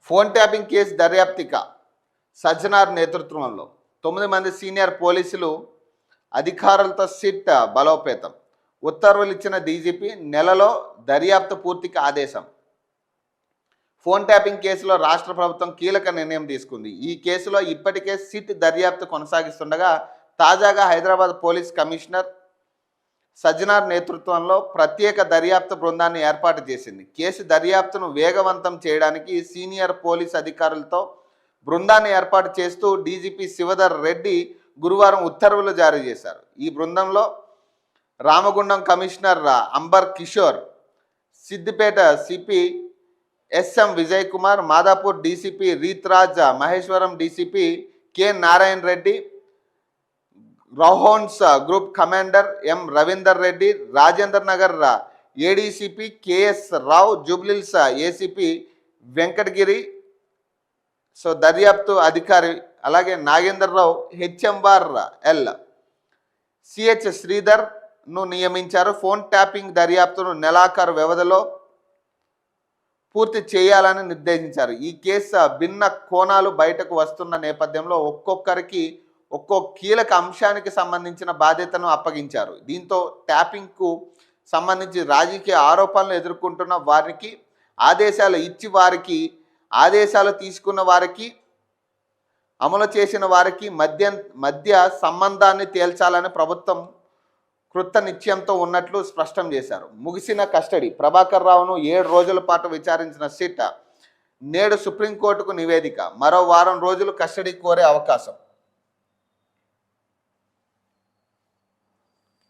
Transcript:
Phone tapping case దర్యాప్తిక Sajjanar నేతృత్వంలో 9 మంది senior పోలీసులు అధికారులతో సిట్ బలోపేతం. ఉత్తర్వులు ఇచ్చిన డీజీపీ, నెలలో దర్యాప్తు పూర్తికి ఆదేశం. ఫోన్ ట్యాపింగ్ కేసులో రాష్ట్ర ప్రభుత్వం కీలక నిర్ణయం తీసుకుంది. ఈ కేసులో ఇప్పటికే సిట్ దర్యాప్తు కొనసాగిస్తుండగా తాజాగా హైదరాబాద్ పోలీస్ కమిషనర్ సజ్జనార్ నేతృత్వంలో ప్రత్యేక దర్యాప్తు బృందాన్ని ఏర్పాటు చేసింది. కేసు దర్యాప్తును వేగవంతం చేయడానికి సీనియర్ పోలీస్ అధికారులతో బృందాన్ని ఏర్పాటు చేస్తూ డీజీపీ శివధర్ రెడ్డి గురువారం ఉత్తర్వులు జారీ చేశారు. ఈ బృందంలో Ramagundam commissioner amber Kishore, Siddipet CP S M Vijay Kumar, Madhapur DCP రీత్రాజ్, Maheshwaram DCP K Narayana Reddy, రౌహోన్స్ group commander ఎం రవీందర్ రెడ్డి, రాజేంద్ర నగర్ ఏడీసీపీ కేఎస్ రావు, జూబ్లీల్స్ ఏసీపీ వెంకటగిరి, దర్యాప్తు అధికారి అలాగే నాగేంద్రరావు, హెచ్ఎంఆర్ ఎల్, సిహెచ్ శ్రీధర్ను నియమించారు. ఫోన్ ట్యాపింగ్ దర్యాప్తును నెలాఖరు వ్యవధిలో పూర్తి చేయాలని నిర్దేశించారు. ఈ కేసు భిన్న కోణాలు బయటకు వస్తున్న నేపథ్యంలో ఒక్కొక్కరికి ఒక్కో కీలక అంశానికి సంబంధించిన బాధ్యతను అప్పగించారు. దీంతో ట్యాపింగ్కు సంబంధించి రాజకీయ ఆరోపణలు ఎదుర్కొంటున్న వారికి ఆదేశాలు ఇచ్చి ఆదేశాలు తీసుకున్న వారికి అమలు చేసిన వారికి మధ్య సంబంధాన్ని తేల్చాలని ప్రభుత్వం కృత నిశ్చయంతో ఉన్నట్లు స్పష్టం చేశారు. ముగిసిన కస్టడీ. ప్రభాకర్ రావును 7 రోజుల పాటు విచారించిన సిట్ నేడు సుప్రీంకోర్టుకు నివేదిక. మరో వారం రోజులు కస్టడీ కోరే అవకాశం.